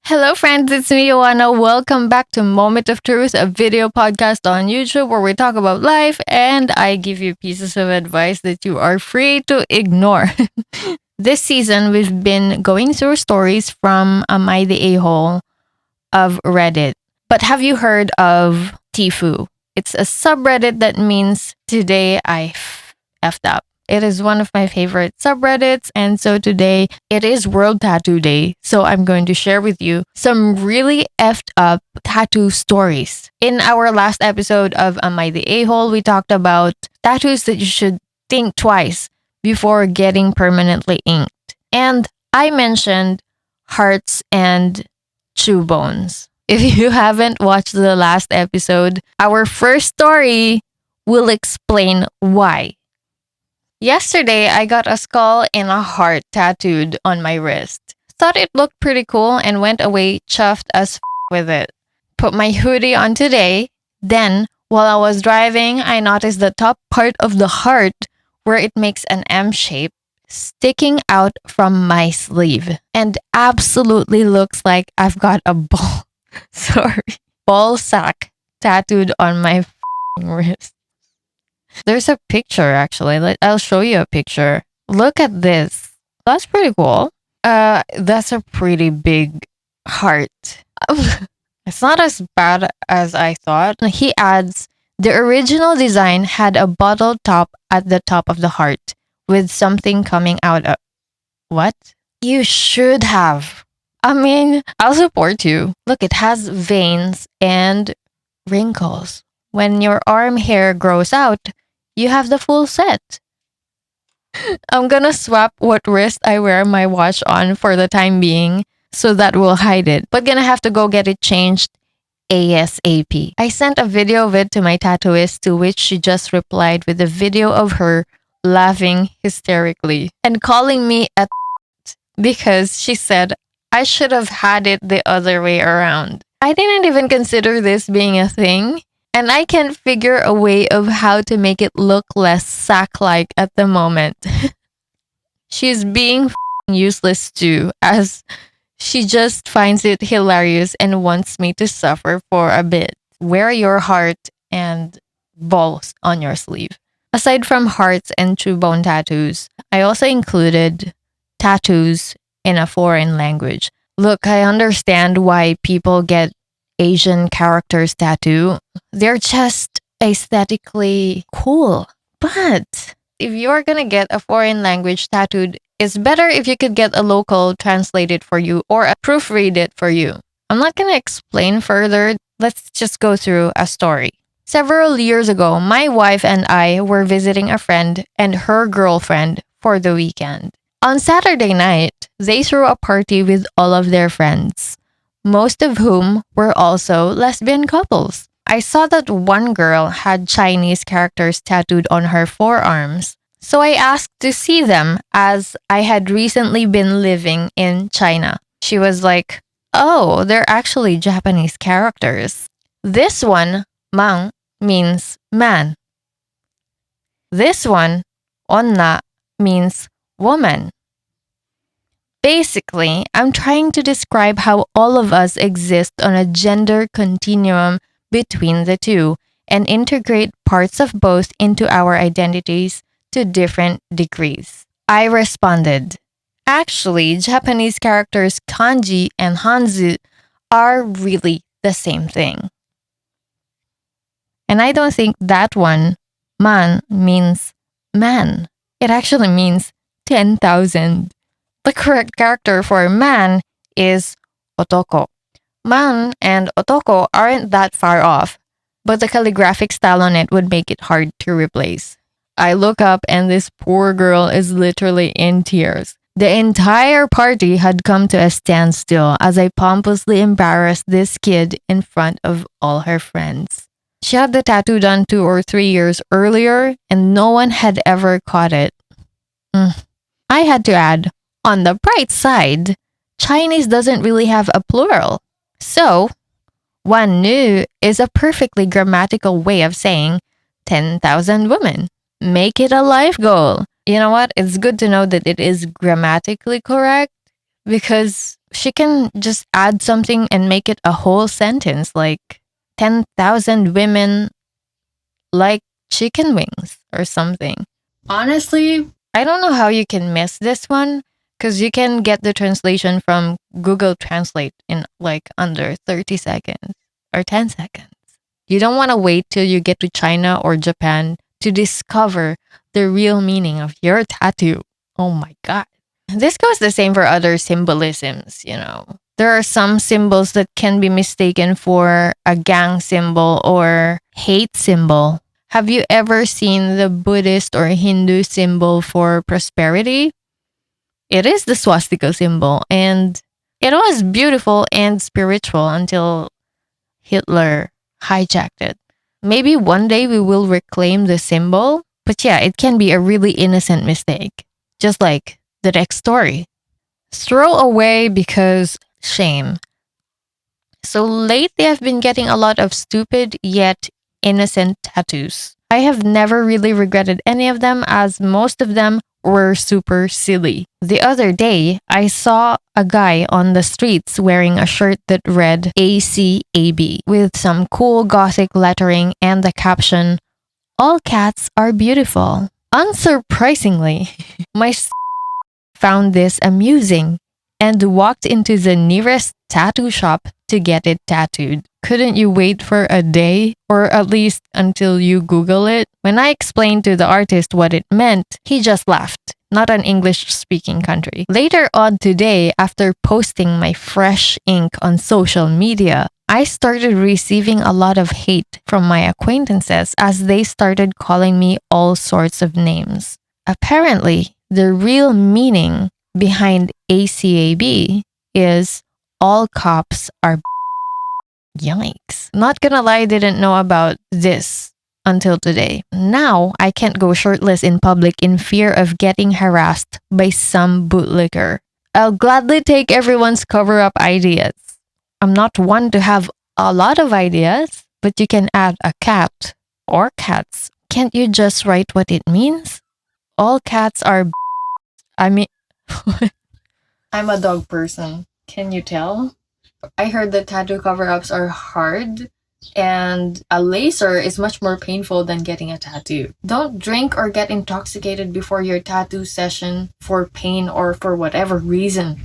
Hello, friends. It's me, Ioanna. Welcome back to Moment of Truth, a video podcast on YouTube where we talk about life and I give you pieces of advice that you are free to ignore. This season, we've been going through stories from Am I the A-hole of Reddit. But have you heard of Tifu? It's a subreddit that means today I effed up. It is one of my favorite subreddits, and so today it is World Tattoo Day. So I'm going to share with you some really effed up tattoo stories. In our last episode of Am I the A-hole, we talked about tattoos that you should think twice before getting permanently inked. And I mentioned hearts and chew bones. If you haven't watched the last episode, our first story will explain why. Yesterday, I got a skull and a heart tattooed on my wrist. Thought it looked pretty cool and went away chuffed as with it. Put my hoodie on today. Then, while I was driving, I noticed the top part of the heart, where it makes an M shape, sticking out from my sleeve. And absolutely looks like I've got a ball sack tattooed on my wrist. There's a picture actually. I'll show you a picture. Look at this. That's pretty cool. That's a pretty big heart. It's not as bad as I thought. He adds, the original design had a bottle top at the top of the heart with something coming out of... What? You should have. I mean, I'll support you. Look, it has veins and wrinkles. When your arm hair grows out, you have the full set. I'm gonna swap what wrist I wear my watch on for the time being, so that will hide it. But gonna have to go get it changed ASAP. I sent a video of it to my tattooist, to which she just replied with a video of her laughing hysterically and calling me a because she said I should have had it the other way around. I didn't even consider this being a thing. And I can't figure a way of how to make it look less sack-like at the moment. She's being useless too, as she just finds it hilarious and wants me to suffer for a bit. Wear your heart and balls on your sleeve. Aside from hearts and true bone tattoos, I also included tattoos in a foreign language. Look, I understand why people get Asian characters tattoo. They're just aesthetically cool. But if you're gonna get a foreign language tattooed, it's better if you could get a local translate it for you or proofread it for you. I'm not gonna explain further. Let's just go through a story. Several years ago, my wife and I were visiting a friend and her girlfriend for the weekend. On Saturday night, they threw a party with all of their friends, most of whom were also lesbian couples. I saw that one girl had Chinese characters tattooed on her forearms, so I asked to see them as I had recently been living in China. She was like, "Oh, they're actually Japanese characters. This one, mang, means man. This one, onna, means woman." Basically, I'm trying to describe how all of us exist on a gender continuum between the two and integrate parts of both into our identities to different degrees. I responded, actually, Japanese characters kanji and hanzi are really the same thing. And I don't think that one, man, means man. It actually means 10,000. The correct character for man is otoko. Man and otoko aren't that far off, but the calligraphic style on it would make it hard to replace. I look up and this poor girl is literally in tears. The entire party had come to a standstill as I pompously embarrassed this kid in front of all her friends. She had the tattoo done 2 or 3 years earlier and no one had ever caught it. I had to add, on the bright side, Chinese doesn't really have a plural. So, wan nu is a perfectly grammatical way of saying 10,000 women. Make it a life goal. You know what? It's good to know that it is grammatically correct because she can just add something and make it a whole sentence, like 10,000 women like chicken wings or something. Honestly, I don't know how you can miss this one, because you can get the translation from Google Translate in like under 30 seconds or 10 seconds. You don't want to wait till you get to China or Japan to discover the real meaning of your tattoo. Oh my God. This goes the same for other symbolisms, you know. There are some symbols that can be mistaken for a gang symbol or hate symbol. Have you ever seen the Buddhist or Hindu symbol for prosperity? It is the swastika symbol, and it was beautiful and spiritual until Hitler hijacked it. Maybe one day we will reclaim the symbol, but yeah, it can be a really innocent mistake, just like the next story. Throw away because shame. So lately, I've been getting a lot of stupid yet innocent tattoos. I have never really regretted any of them, as most of them were super silly. The other day, I saw a guy on the streets wearing a shirt that read 𝙁𝙍𝙄𝙬 with some cool gothic lettering and the caption, "All cats are beautiful." Unsurprisingly, my found this amusing and walked into the nearest tattoo shop to get it tattooed. Couldn't you wait for a day, or at least until you Google it? When I explained to the artist what it meant, he just laughed. Not an English-speaking country. Later on today, after posting my fresh ink on social media, I started receiving a lot of hate from my acquaintances as they started calling me all sorts of names. Apparently, the real meaning behind 𝙁𝙍𝙄𝙬 is all cops are. Yikes. Not gonna lie, I didn't know about this until today. Now, I can't go shirtless in public in fear of getting harassed by some bootlicker. I'll gladly take everyone's cover-up ideas. I'm not one to have a lot of ideas, but you can add a cat or cats. Can't you just write what it means? All cats are. I mean, I'm a dog person. Can you tell? I heard that tattoo cover-ups are hard, and a laser is much more painful than getting a tattoo. Don't drink or get intoxicated before your tattoo session for pain or for whatever reason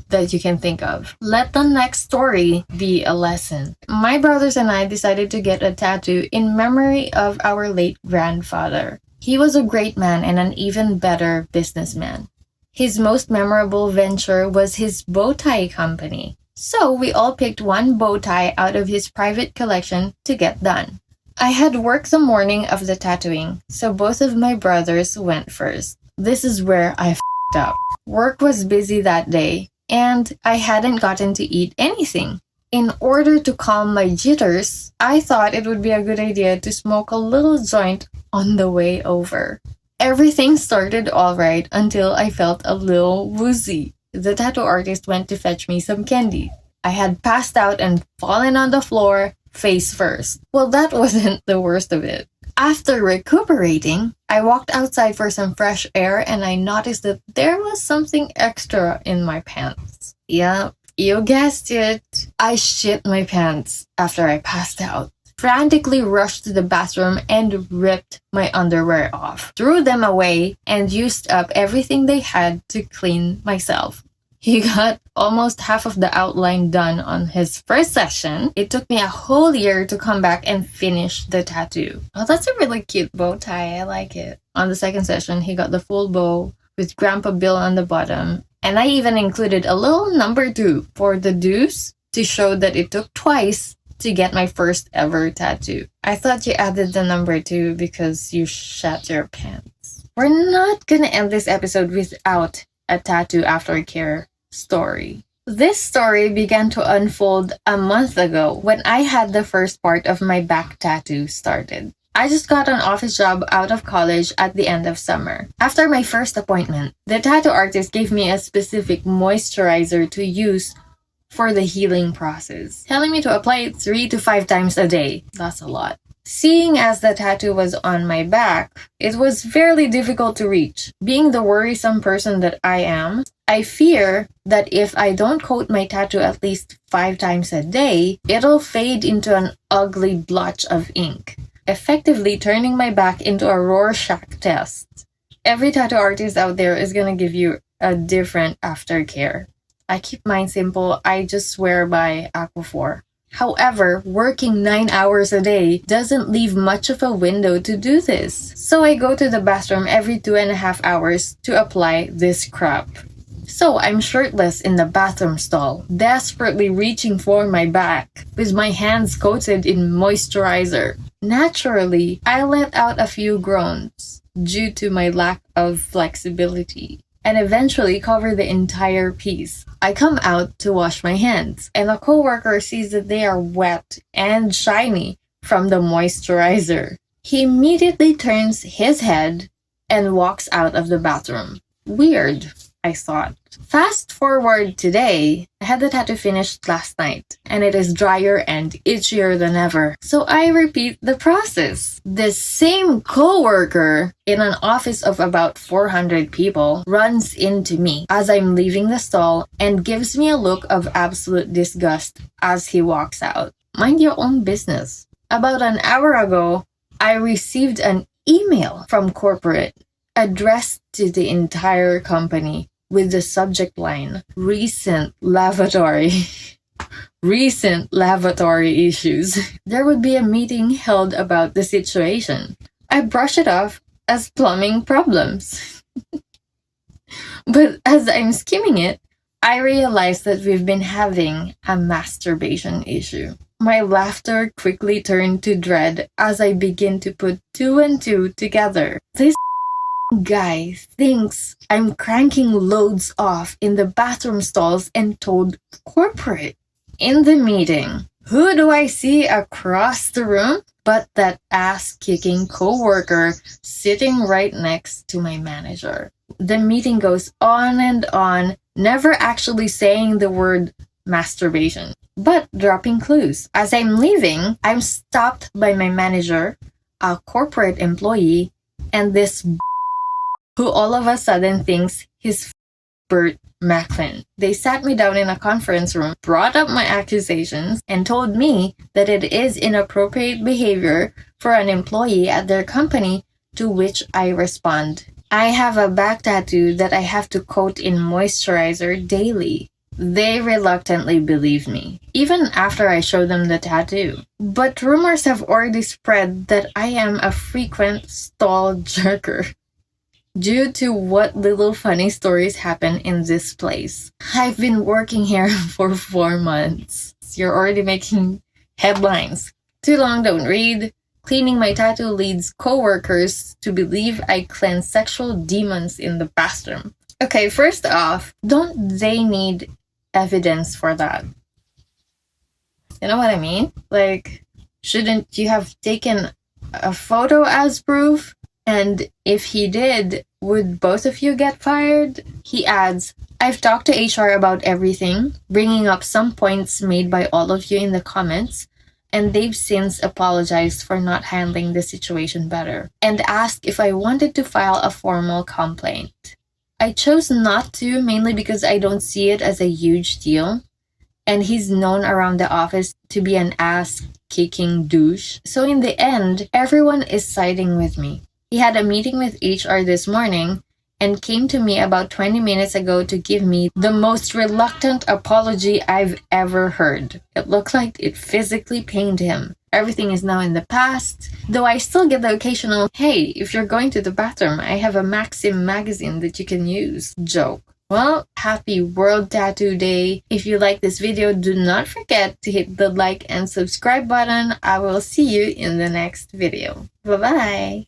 that you can think of. Let the next story be a lesson. My brothers and I decided to get a tattoo in memory of our late grandfather. He was a great man and an even better businessman. His most memorable venture was his bow tie company. So we all picked one bow tie out of his private collection to get done. I had work the morning of the tattooing, so both of my brothers went first. This is where I f***ed up. Work was busy that day, and I hadn't gotten to eat anything. In order to calm my jitters, I thought it would be a good idea to smoke a little joint on the way over. Everything started alright until I felt a little woozy. The tattoo artist went to fetch me some candy. I had passed out and fallen on the floor, face first. Well, that wasn't the worst of it. After recuperating, I walked outside for some fresh air and I noticed that there was something extra in my pants. Yep, you guessed it. I shit my pants after I passed out. Frantically rushed to the bathroom and ripped my underwear off, threw them away, and used up everything they had to clean myself. He got almost half of the outline done on his first session. It took me a whole year to come back and finish the tattoo. Oh, that's a really cute bow tie. I like it. On the second session, he got the full bow with Grandpa Bill on the bottom. And I even included a little number 2 for the deuce to show that it took twice to get my first ever tattoo. I thought you added the number 2 because you shat your pants. We're not gonna end this episode without a tattoo aftercare story. This story began to unfold a month ago when I had the first part of my back tattoo started. I just got an office job out of college at the end of summer. After my first appointment, the tattoo artist gave me a specific moisturizer to use for the healing process, telling me to apply it 3 to 5 times a day. That's a lot. Seeing as the tattoo was on my back, it was fairly difficult to reach. Being the worrisome person that I am, I fear that if I don't coat my tattoo at least 5 times a day, it'll fade into an ugly blotch of ink, effectively turning my back into a Rorschach test. Every tattoo artist out there is gonna give you a different aftercare. I keep mine simple. I just swear by Aquaphor. However, working 9 hours a day doesn't leave much of a window to do this. So I go to the bathroom every 2.5 hours to apply this crap. So I'm shirtless in the bathroom stall, desperately reaching for my back, with my hands coated in moisturizer. Naturally, I let out a few groans due to my lack of flexibility, and eventually cover the entire piece. I come out to wash my hands, and a coworker sees that they are wet and shiny from the moisturizer. He immediately turns his head and walks out of the bathroom. Weird, I thought. Fast forward today, I had the tattoo finished last night, and it is drier and itchier than ever. So I repeat the process. The same coworker in an office of about 400 people runs into me as I'm leaving the stall and gives me a look of absolute disgust as he walks out. Mind your own business. About an hour ago, I received an email from corporate addressed to the entire company with the subject line, recent lavatory issues. There would be a meeting held about the situation. I brush it off as plumbing problems. But as I'm skimming it, I realize that we've been having a masturbation issue. My laughter quickly turned to dread as I begin to put 2 and 2 together. This guy thinks I'm cranking loads off in the bathroom stalls and told corporate. In the meeting, who do I see across the room but that ass-kicking coworker sitting right next to my manager? The meeting goes on and on, never actually saying the word masturbation, but dropping clues. As I'm leaving, I'm stopped by my manager, a corporate employee, and this who all of a sudden thinks he's Bert Macklin. They sat me down in a conference room, brought up my accusations, and told me that it is inappropriate behavior for an employee at their company, to which I respond, I have a back tattoo that I have to coat in moisturizer daily. They reluctantly believe me, even after I show them the tattoo. But rumors have already spread that I am a frequent stall jerker due to what little funny stories happen in this place. I've been working here for 4 months. You're already making headlines. Too long don't read. Cleaning my tattoo leads coworkers to believe I cleanse sexual demons in the bathroom. Okay, first off, don't they need evidence for that? You know what I mean? Like, shouldn't you have taken a photo as proof? And if he did, would both of you get fired? He adds, I've talked to HR about everything, bringing up some points made by all of you in the comments, and they've since apologized for not handling the situation better, and asked if I wanted to file a formal complaint. I chose not to, mainly because I don't see it as a huge deal, and he's known around the office to be an ass-kicking douche. So in the end, everyone is siding with me. He had a meeting with HR this morning and came to me about 20 minutes ago to give me the most reluctant apology I've ever heard. It looked like it physically pained him. Everything is now in the past, though I still get the occasional, hey, if you're going to the bathroom, I have a Maxim magazine that you can use joke. Well, happy World Tattoo Day. If you like this video, do not forget to hit the like and subscribe button. I will see you in the next video. Bye-bye.